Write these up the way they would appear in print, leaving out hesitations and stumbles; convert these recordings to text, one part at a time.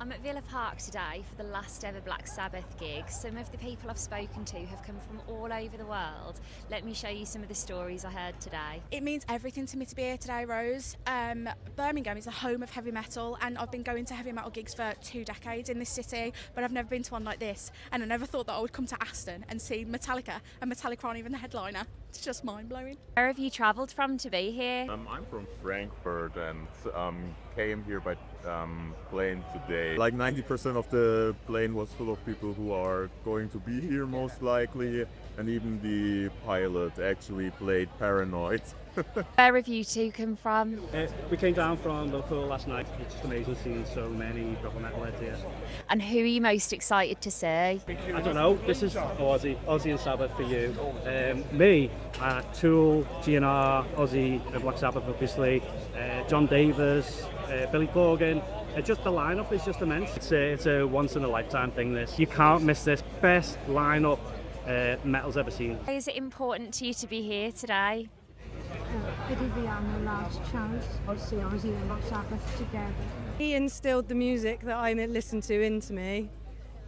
I'm at Villa Park today for the last ever Black Sabbath gig. Some of the people I've spoken to have come from all over the world. Let me show you some of the stories I heard today. It means everything to me to be here today, Rose. Birmingham is the home of heavy metal, and I've been going to heavy metal gigs for 2 decades in this city, but I've never been to one like this, and I never thought that I would come to Aston and see Metallica, and Metallica aren't even the headliner. It's just mind-blowing. Where have you travelled from to be here? I'm from Frankfurt and came here by plane today. Like 90% of the plane was full of people who are going to be here most likely, and even the pilot actually played Paranoid. Where have you two come from? We came down from Liverpool last night. It's just amazing seeing so many proper metalheads here. And who are you most excited to see? I don't know, this is Ozzy and Sabbath for you. Me, Tool, GNR, Ozzy, Black Sabbath obviously, John Davis, Billy Corgan. Just the lineup is just immense. It's a once in a lifetime thing, this. You can't miss this. Best lineup metal's ever seen. Is it important to you to be here today? It is my last chance to see Ozzy and Black Sabbath together. He instilled the music that I listen to into me.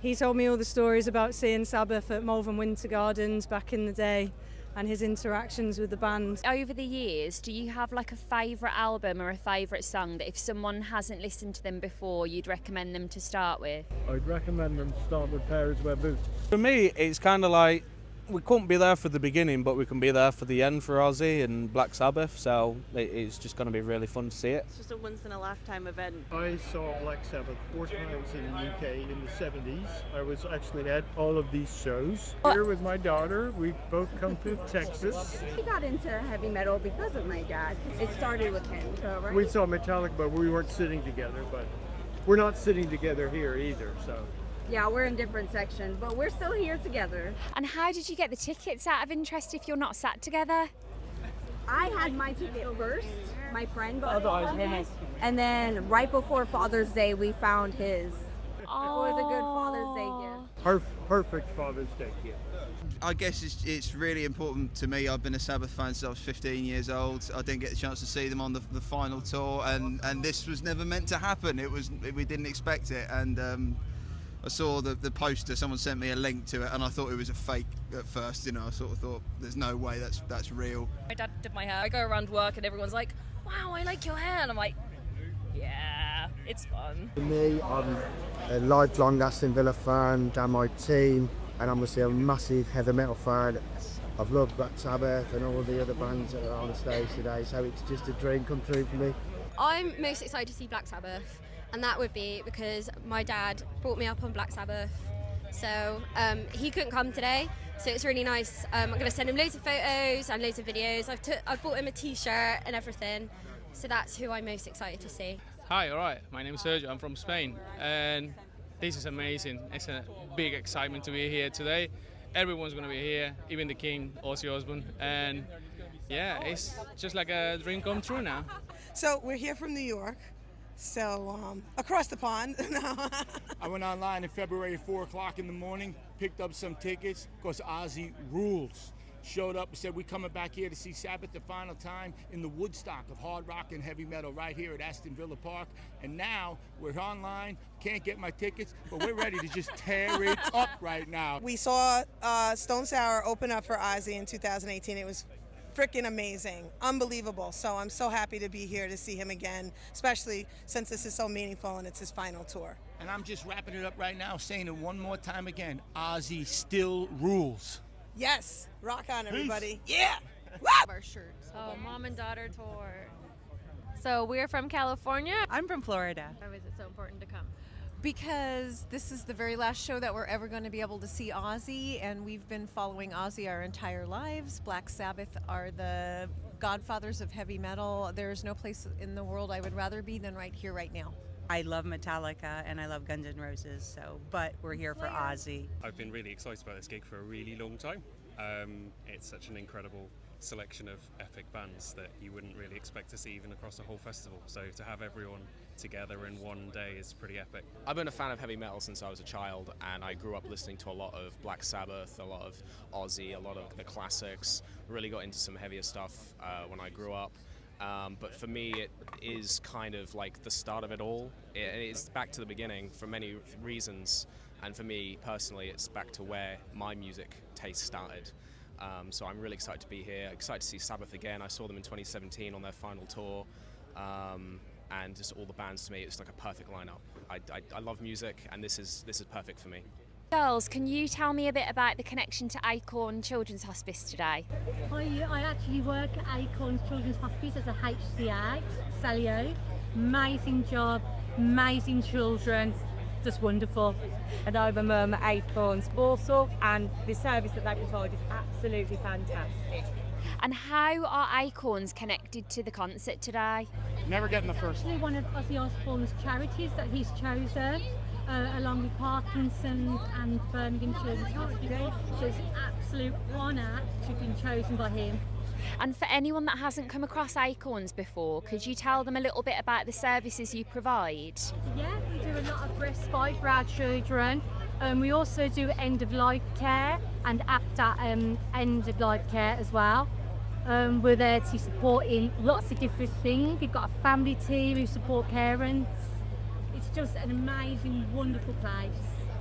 He told me all the stories about seeing Sabbath at Malvern Winter Gardens back in the day and his interactions with the band. Over the years, do you have like a favourite album or a favourite song that if someone hasn't listened to them before, you'd recommend them to start with? I'd recommend them to start with Paris Web Boots. For me, it's kind of like we couldn't be there for the beginning, but we can be there for the end for Ozzy and Black Sabbath, so it's just going to be really fun to see it. It's just a once-in-a-lifetime event. I saw Black Sabbath 4 times in the UK in the 70s. I was actually at all of these shows. Here with my daughter, we both come to Texas. We got into heavy metal because of my dad. It started with him, so, right? We saw Metallica, but we weren't sitting together, but we're not sitting together here either, so. Yeah, we're in different sections, but we're still here together. And how did you get the tickets out of interest if you're not sat together? I had my ticket first, my friend bought it, and then right before Father's Day, we found his. Oh. It was a good Father's Day gift. Perfect Father's Day gift. I guess it's really important to me. I've been a Sabbath fan since I was 15 years old. I didn't get the chance to see them on the final tour, and this was never meant to happen. We didn't expect it, and I saw the poster, someone sent me a link to it, and I thought it was a fake at first. I sort of thought there's no way that's real. My dad did my hair. I go around work and everyone's like, wow, I like your hair, and I'm like, yeah, it's fun. For me, I'm a lifelong Aston Villa fan, down my team, and I'm obviously a massive heavy metal fan. I've loved Black Sabbath and all the other bands that are on the stage today, so it's just a dream come true for me. I'm most excited to see Black Sabbath, and that would be because my dad brought me up on Black Sabbath, so he couldn't come today, so it's really nice. I'm going to send him loads of photos and loads of videos. I've bought him a t-shirt and everything, so that's who I'm most excited to see. Hi, alright, my name is Sergio, I'm from Spain, and this is amazing. It's a big excitement to be here today. Everyone's going to be here, even the king, Ozzy Osbourne, and yeah, it's just like a dream come true now. So we're here from New York, so across the pond. I went online in February at 4 o'clock in the morning, picked up some tickets, because Ozzy rules. Showed up and said, we're coming back here to see Sabbath the final time in the Woodstock of hard rock and heavy metal right here at Aston Villa Park. And now we're online, can't get my tickets, but we're ready to just tear it up right now. We saw Stone Sour open up for Ozzy in 2018. It was freaking amazing, unbelievable. So I'm so happy to be here to see him again, especially since this is so meaningful and it's his final tour. And I'm just wrapping it up right now, saying it one more time again, Ozzy still rules. Yes, rock on everybody. Peace. Yeah. Our shirts. Oh, mom and daughter tour. So we're from California. I'm from Florida. Why is it so important to come? Because this is the very last show that we're ever going to be able to see Ozzy, and we've been following Ozzy our entire lives. Black Sabbath are the godfathers of heavy metal. There's no place in the world I would rather be than right here, right now. I love Metallica and I love Guns N' Roses, but we're here for Ozzy. I've been really excited about this gig for a really long time. It's such an incredible selection of epic bands that you wouldn't really expect to see even across a whole festival. So to have everyone together in one day is pretty epic. I've been a fan of heavy metal since I was a child, and I grew up listening to a lot of Black Sabbath, a lot of Ozzy, a lot of the classics. Really got into some heavier stuff when I grew up. but for me it is kind of like the start of it all. It's back to the beginning for many reasons, and for me personally it's back to where my music taste started. So I'm really excited to be here, excited to see Sabbath again. I saw them in 2017 on their final tour, and just all the bands, to me it's like a perfect lineup. I love music, and this is perfect for me. Girls, can you tell me a bit about the connection to Acorn Children's Hospice today? I actually work at Acorn Children's Hospice as a HCA, Salio. Amazing job, amazing children, just wonderful. And I'm a mum at Acorns also, and the service that they provide is absolutely fantastic. And how are Acorns connected to the concert today? Never getting the first. Actually one of Ozzy Osbourne's charities that he's chosen, along with Parkinson's and Birmingham Children's Hospital. So it's an absolute honour to have been chosen by him. And for anyone that hasn't come across Acorns before, could you tell them a little bit about the services you provide? Yeah, we do a lot of respite for our children. We also do end-of-life care and after end-of-life care as well. We're there to support in lots of different things. We've got a family team who support parents. It's just an amazing, wonderful place.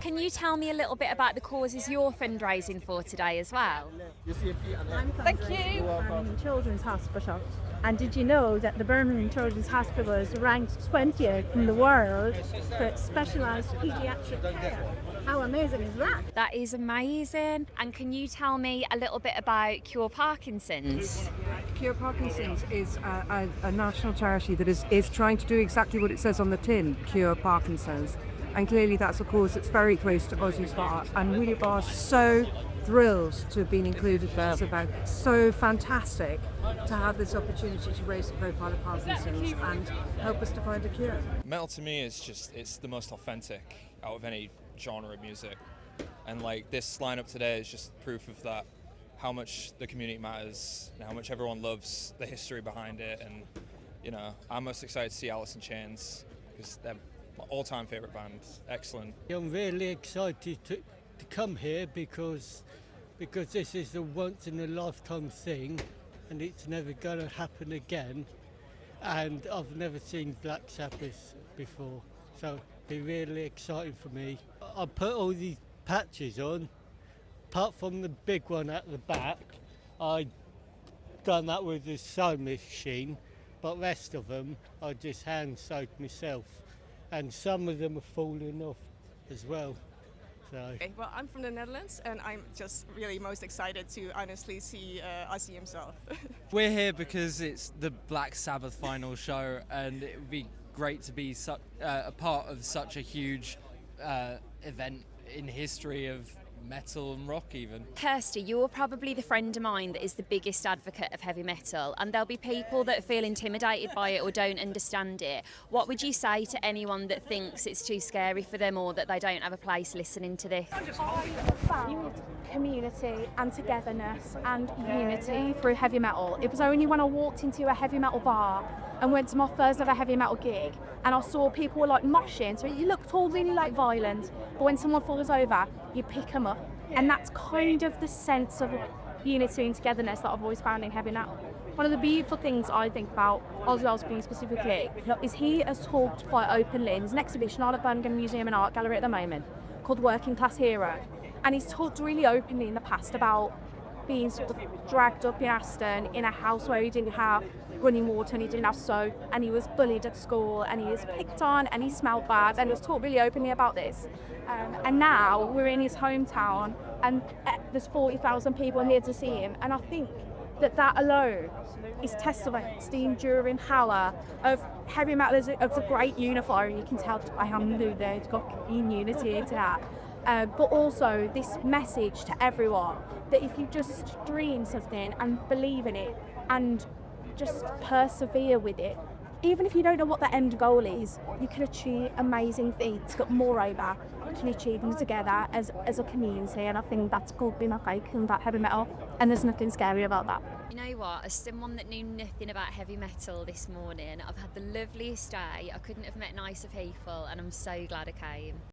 Can you tell me a little bit about the causes you're fundraising for today as well? Thank you. Birmingham Children's Hospital. And did you know that the Birmingham Children's Hospital is ranked 20th in the world for specialised paediatric care? How amazing is that? That is amazing. And can you tell me a little bit about Cure Parkinson's? Cure Parkinson's is a national charity that is trying to do exactly what it says on the tin, Cure Parkinson's. And clearly that's a cause that's very close to Ozzy's heart, and we are so thrilled to have been included there. It's about so fantastic to have this opportunity to raise the profile of Parkinson's and help us to find a cure. Metal to me is just, it's the most authentic out of any genre of music, and like this lineup today is just proof of that, how much the community matters and how much everyone loves the history behind it. And you know, I'm most excited to see Alice in Chains because they're my all-time favourite band. Excellent. I'm really excited to come here because this is a once-in-a-lifetime thing, and it's never going to happen again. And I've never seen Black Sabbath before, so it'll be really exciting for me. I put all these patches on, apart from the big one at the back. I done that with the sewing machine, but the rest of them I just hand sewed myself. And some of them are falling off as well. So. Okay, well, I'm from the Netherlands, and I'm just really most excited to honestly see Ozzy himself. We're here because it's the Black Sabbath final show, and it would be great to be a part of such a huge event in history of metal and rock even. Kirsty, you're probably the friend of mine that is the biggest advocate of heavy metal, and there'll be people that feel intimidated by it or don't understand it. What would you say to anyone that thinks it's too scary for them or that they don't have a place listening to this? I found community and togetherness and unity through heavy metal. It was only when I walked into a heavy metal bar and went to my first ever heavy metal gig and I saw people were like moshing, so it looked all really like violent, but when someone falls over you pick them up, and that's kind of the sense of unity and togetherness that I've always found in heavy metal. One of the beautiful things I think about Ozzy Osbourne specifically is he has talked quite openly in his exhibition at the Birmingham Museum and Art Gallery at the moment called Working Class Hero, and he's talked really openly in the past about being sort of dragged up in Aston in a house where he didn't have running water and he didn't have soap, and he was bullied at school and he was picked on and he smelled bad, and he was talked really openly about this. And now we're in his hometown and there's 40,000 people here to see him, and I think that alone is testament to the enduring power of heavy metal as a great unifier. You can tell I am new there, it's got unity into that. But also this message to everyone that if you just dream something and believe in it and just persevere with it, even if you don't know what the end goal is, you can achieve amazing things. But moreover, you can achieve them together as a community, and I think that's called being like about heavy metal, and there's nothing scary about that. You know what, as someone that knew nothing about heavy metal this morning, I've had the loveliest day. I couldn't have met nicer people, and I'm so glad I came.